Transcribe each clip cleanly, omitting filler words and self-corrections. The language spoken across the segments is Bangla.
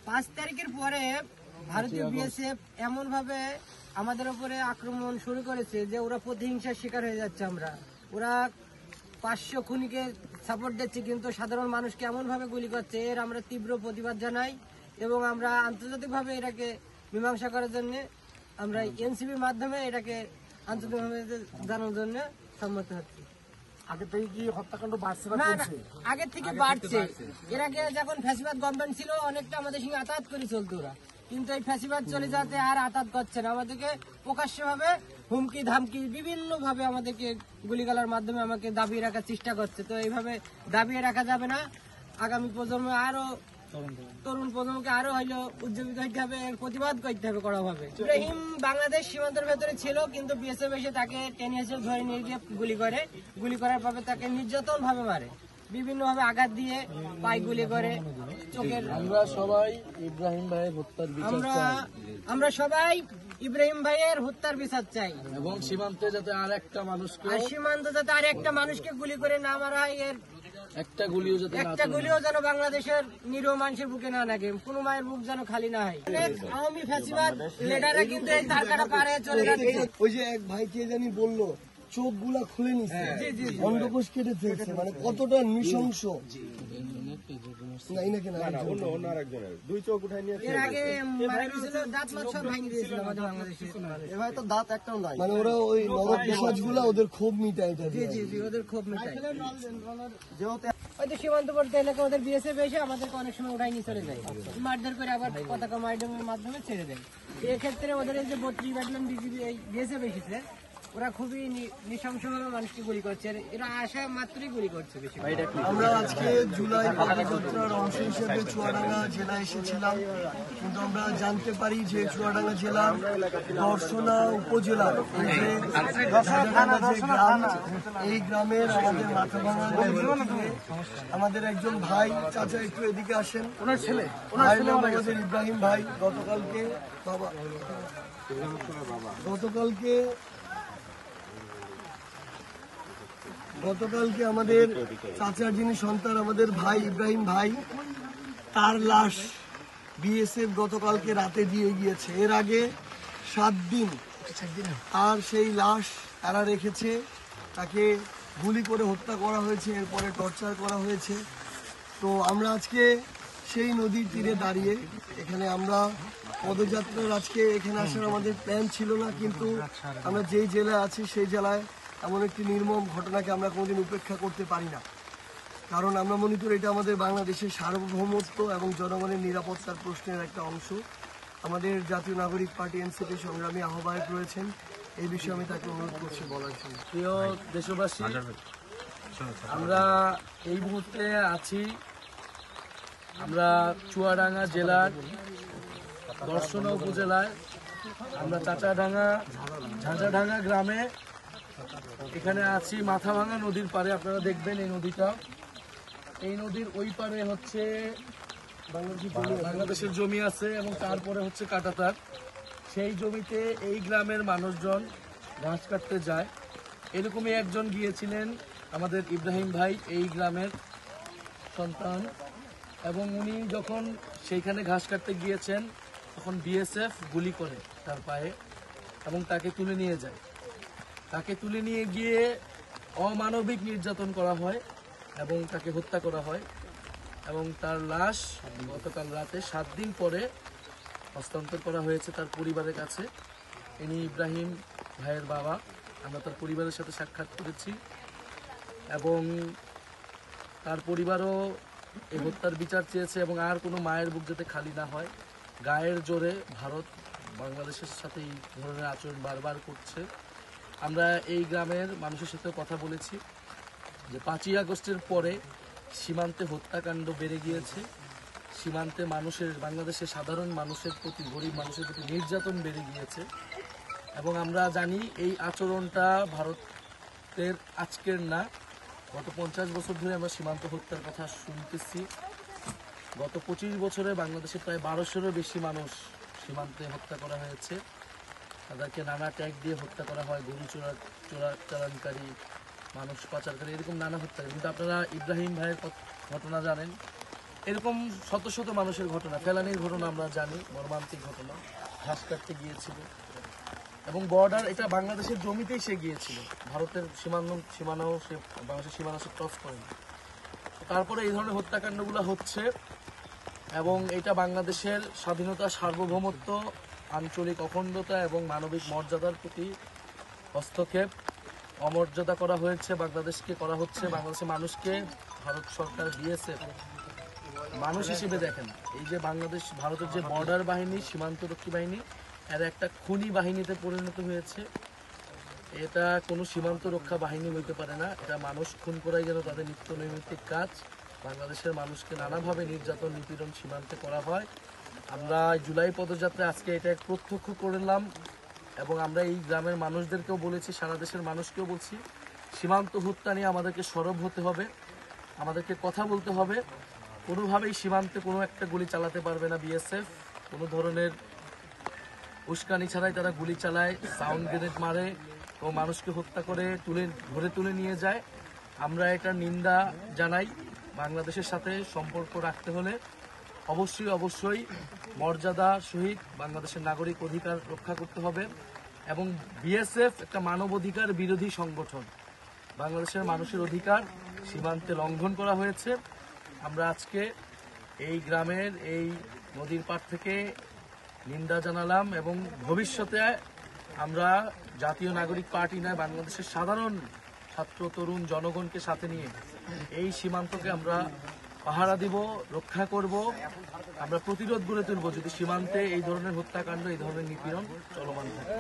5 তারিখের পরে ভারতীয় বিএসএফ এমন ভাবে আমাদের উপরে আক্রমণ শুরু করেছে যে ওরা প্রতিহিংসার শিকার হয়ে যাচ্ছে। ওরা 500 খুনিকে সাপোর্ট দিচ্ছে, কিন্তু সাধারণ মানুষকে এমন ভাবে গুলি করছে, এর আমরা তীব্র প্রতিবাদ জানাই এবং আমরা আন্তর্জাতিকভাবে এটাকে মীমাংসা করার জন্য আমরা এনসিবির মাধ্যমে এটাকে আন্তর্জাতিকভাবে জানানোর জন্য সম্মত হচ্ছি। আগে থেকে কি হত্যাকাণ্ড বাড়ছে? আগে থেকে বাড়ছে। এর আগে যখন ফ্যাসিবাদ গভর্নমেন্ট ছিল অনেকটা আমাদের সঙ্গে আতাত করে চলতো ওরা, কিন্তু এই ফ্যাসিবাদ চলে যাতে আর আতাত করছে না। আমাদেরকে প্রকাশ্যভাবে হুমকি ধামকি বিভিন্ন ভাবে আমাদেরকে গুলিগালার মাধ্যমে আমাকে দাবিয়ে রাখার চেষ্টা করছে। তো এইভাবে দাবিয়ে রাখা যাবে না। আগামী প্রজন্ম আরো তরুণ প্রজন্মকে আরো হইলো উজ্জীবিত হইতে হবে, প্রতিবাদ করতে হবে কড়া ভাবে। ইব্রাহিম বাংলাদেশ সীমান্তের ভেতরে ছিল, কিন্তু বিএসএফ এসে তাকে টেনে এসে ধরে নিয়ে গিয়ে গুলি করার পরে তাকে নির্যাতন ভাবে মারে, বিভিন্ন ভাবে আঘাত দিয়ে পায়ে গুলি করে চোখের। আমরা সবাই ইব্রাহিম ভাইয়ের হত্যার বিচার চাই। আমরা সবাই ইব্রাহিম ভাইয়ের হত্যার বিচার চাই এবং সীমান্তে যাতে আর একটা মানুষকে গুলি করে না মারা হয়, এর একটা গুলিও যেন বাংলাদেশের নিরীহ মানুষের বুকে না লাগে, কোনো মায়ের বুক যেন খালি না হয়। আওয়ামী ফ্যাসিবাদ লিডাররা কিন্তু এই ধারকাটা পারে চলে যাচ্ছে। ওই যে এক ভাই কে জানি বললো চোখ গুলা খুলে নিচ্ছে, অন্ডকোষ কেটে ফেলছে, মানে কতটা নৃশংস। দাঁত একটাও নাই, মানে ওরা ওই নরপিশাচ গুলা ওদের ক্ষোভ মিটায়। ওদের ক্ষোভ মিটায়। হয়তো সীমান্তবর্তী এলাকা ওদের বিএসএফ এসে আমাদেরকে অনেক সময় উঠাই নিয়ে চলে যায়, মারধর করে আবার পতাকা মাইডের মাধ্যমে ছেড়ে দেয়। এক্ষেত্রে ওদের এই যে 32 ব্যাটালিয়ন বিএসএফ এসেছে, ওরা খুবই নৃশংসভাবে মানুষকে গুলি করছে। এরা আসা মাত্রই গুলি করছে বেশি। আমরা আজকে জুলাই পদযাত্রার অংশ হিসেবে চুয়াডাঙ্গা জেলা এসেছিলাম, কিন্তু আমরা জানতে পারি যে চুয়াডাঙ্গা জেলার দর্শনা উপজেলার এই গ্রামের আমাদের মাথাভাঙা আমাদের একজন ভাই, চাচা একটু এদিকে আসেন, ওনার ছেলে আমাদের ইব্রাহিম ভাই গতকালকে আমাদের চাচার যিনি সন্তান, আমাদের ভাই ইব্রাহিম ভাই, তার লাশ বিএসএফ গতকালকে রাতে দিয়ে গিয়েছে। এর আগে 7 দিন আর সেই লাশ তারা রেখেছে, তাকে গুলি করে হত্যা করা হয়েছে, এরপরে টর্চার করা হয়েছে। তো আমরা আজকে সেই নদীর তীরে দাঁড়িয়ে এখানে আমরা পদযাত্রার আজকে এখানে আসার আমাদের প্ল্যান ছিল না, কিন্তু আমরা যেই জেলায় আছি সেই জেলায় এমন একটি নির্মম ঘটনাকে আমরা কোনোদিন উপেক্ষা করতে পারি না। কারণ আমরা মনে করি এটা আমাদের বাংলাদেশের সার্বভৌমত্ব এবং জনগণের নিরাপত্তার প্রশ্নের একটা অংশ। আমাদের জাতীয় নাগরিক পার্টি এনসিপি সংগ্রামী আহ্বায়ক রয়েছেন, এই বিষয়ে আমি তাকে অনুরোধ করছি বলার জন্য। প্রিয় দেশবাসী, আমরা এই মুহূর্তে আছি আমরা চুয়াডাঙ্গা জেলার দর্শনা উপজেলায়, আমরা ঝাঁঝাডাঙ্গা গ্রামে এখানে আছি মাথাভাঙা নদীর পারে। আপনারা দেখবেন এই নদীটা, এই নদীর ওই পারে হচ্ছে বাংলাদেশের জমি আছে এবং তারপরে হচ্ছে কাঁটাতার। সেই জমিতে এই গ্রামের মানুষজন ঘাস কাটতে যায়। এরকমই একজন গিয়েছিলেন আমাদের ইব্রাহিম ভাই, এই গ্রামের সন্তান, এবং উনি যখন সেইখানে ঘাস কাটতে গিয়েছেন তখন বিএসএফ গুলি করে তার পায়ে এবং তাকে তুলে নিয়ে যায়। তাকে তুলে নিয়ে গিয়ে অমানবিক নির্যাতন করা হয় এবং তাকে হত্যা করা হয় এবং তার লাশ গতকাল রাতে 7 দিন পরে হস্তান্তর করা হয়েছে তার পরিবারের কাছে। ইনি ইব্রাহিম ভাইয়ের বাবা। আমরা তার পরিবারের সাথে সাক্ষাৎ করেছি এবং তার পরিবারও এই হত্যার বিচার চেয়েছে এবং আর কোনো মায়ের বুক যাতে খালি না হয়। গায়ের জোরে ভারত বাংলাদেশের সাথে এই ধরনের আচরণ বারবার করছে। আমরা এই গ্রামের মানুষের সাথে কথা বলেছি যে 5ই আগস্টের পরে সীমান্তে হত্যাকাণ্ড বেড়ে গিয়েছে, সীমান্তে বাংলাদেশের সাধারণ মানুষের প্রতি, গরিব মানুষের প্রতি নির্যাতন বেড়ে গিয়েছে এবং আমরা জানি এই আচরণটা ভারতের আজকের না, গত 50 বছর ধরে আমরা সীমান্ত হত্যার কথা শুনতেছি। গত 25 বছরে বাংলাদেশে প্রায় 1200-এরও বেশি মানুষ সীমান্তে হত্যা করা হয়েছে। তাদেরকে নানা ট্যাগ দিয়ে হত্যা করা হয়, গরু চোরাচালানকারী, মানুষ পাচারকারী, এরকম নানা হত্যা। কিন্তু আপনারা ইব্রাহিম ভাইয়ের ঘটনা জানেন, এরকম শত শত মানুষের ঘটনা, ফেলানির ঘটনা আমরা জানি, মর্মান্তিক ঘটনা। ঘাস কাটতে গিয়েছিল এবং বর্ডার, এটা বাংলাদেশের জমিতেই সে গিয়েছিল, ভারতের সীমানাও সে, বাংলাদেশের সীমানা সে ক্রস করেনি। তারপরে এই ধরনের হত্যাকাণ্ডগুলো হচ্ছে এবং এটা বাংলাদেশের স্বাধীনতা, সার্বভৌমত্ব, আঞ্চলিক অখণ্ডতা এবং মানবিক মর্যাদার প্রতি হস্তক্ষেপ, অমর্যাদা করা হয়েছে, বাংলাদেশকে করা হচ্ছে। বাংলাদেশের মানুষকে ভারত সরকার বিএসএফ মানুষ হিসেবে দেখেন। এই যে বাংলাদেশ, ভারতের যে বর্ডার বাহিনী, সীমান্তরক্ষী বাহিনী, এর একটা খুনি বাহিনীতে পরিণত হয়েছে। এটা কোনো সীমান্ত রক্ষা বাহিনী হইতে পারে না, এটা মানুষ খুন করাই যেন তাদের নিত্য নৈমিত্তিক কাজ। বাংলাদেশের মানুষকে নানাভাবে নির্যাতন, নিপীড়ন সীমান্তে করা হয়। আমরা জুলাই পদযাত্রায় আজকে এটা প্রত্যক্ষ করলাম এবং আমরা এই গ্রামের মানুষদেরকেও বলেছি, সারা দেশের মানুষকেও বলছি, সীমান্ত হত্যা নিয়ে আমাদেরকে সরব হতে হবে, আমাদেরকে কথা বলতে হবে। কোনোভাবেই সীমান্তে কোনো একটা গুলি চালাতে পারবে না বিএসএফ। কোনো ধরনের উস্কানি ছাড়াই তারা গুলি চালায়, সাউন্ড গ্রেনেড মারে ও মানুষকে হত্যা করে ধরে তুলে নিয়ে যায়। আমরা এটার নিন্দা জানাই। বাংলাদেশের সাথে সম্পর্ক রাখতে হলে অবশ্যই মর্যাদা সহিত বাংলাদেশের নাগরিক অধিকার রক্ষা করতে হবে এবং বিএসএফ একটা মানবাধিকার বিরোধী সংগঠন। বাংলাদেশের মানুষের অধিকার সীমান্তে লঙ্ঘন করা হয়েছে। আমরা আজকে এই গ্রামের এই নদীর পাড় থেকে নিন্দা জানালাম এবং ভবিষ্যতে আমরা জাতীয় নাগরিক পার্টি নয়, বাংলাদেশের সাধারণ ছাত্র, তরুণ, জনগণকে সাথে নিয়ে এই সীমান্তকে আমরা পাহারা দিব, রক্ষা করব। আমরা প্রতিরোধ গড়ে তুলব যদি সীমান্তে এই ধরনের হত্যাকাণ্ড, এই ধরনের নিপীড়ন চলমান থাকে।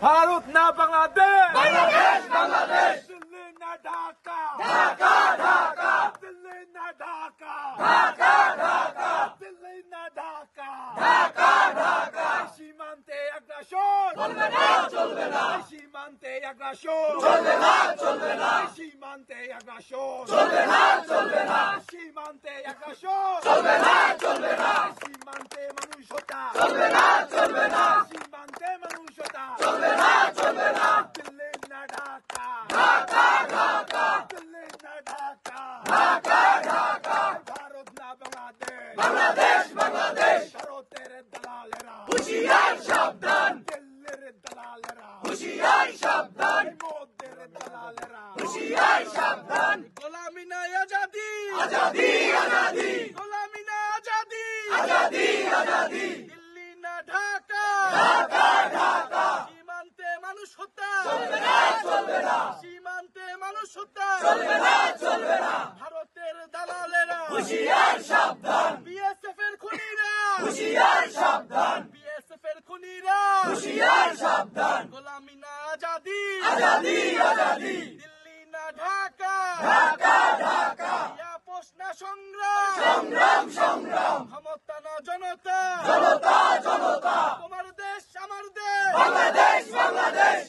ভারত না বাংলাদেশ, বাংলাদেশ বাংলাদেশ, দিল্লি না ঢাকা, ঢাকা ঢাকা, দিল্লি না ঢাকা, ঢাকা ঢাকা, দিল্লি না ঢাকা, ঢাকা ঢাকা। সীমান্তে আগ্রাসন চলবে না চলবে না, সীমান্তে আগ্রাসন চলবে না চলবে না, সীমান্তে আগ্রাসন চলবে না চলবে না, সীমান্তে আগ্রাসন চলবে না চলবে না, সীমান্তে মানুষ হত্যা চলবে না চলবে না, সীমান্তে মানুষ হত্যা চলবে না চলবে না, দিল্লি না ঢাকা, ঢাকা ঢাকা, দিল্লি না ঢাকা, ঢাকা ঢাকা। ভারত না বাংলাদেশ, বাংলাদেশ বাংলাদেশ, ভারতের দালালেরা হুঁশিয়ার সাবধান, দিল্লির দালালেরা হুঁশিয়ার সাবধান, মোদের দালালেরা হুঁশিয়ার সাবধান। গোলামি না আজাদি, আজাদি আজাদি, গোলামি না আজাদি, আজাদি আজাদি, দিল্লি না ঢাকা, ঢাকা ঢাকা, সীমান্তে মানুষ হত্যা, চলবে না চলবে না, সীমান্তে মানুষ হত্যা, চলবে না চলবে না, ভারতের দালালেরা, হুঁশিয়ার সাবধান, বিএসএফ এর খুনিরা, হুঁশিয়ার সাবধান, বিএসএফ এর খুনিরা, হুঁশিয়ার সাবধান, গোলামি না আজাদি, আজাদি আজাদি, দিল্লি না ঢাকা, ঢাকা ঢাকা, আপোষ না সংগ্রাম, সংগ্রাম সংগ্রাম, ক্ষমতা না জনতা, জনতা জনতা, তোমার দেশ আমার দেশ, বাংলাদেশ বাংলাদেশ,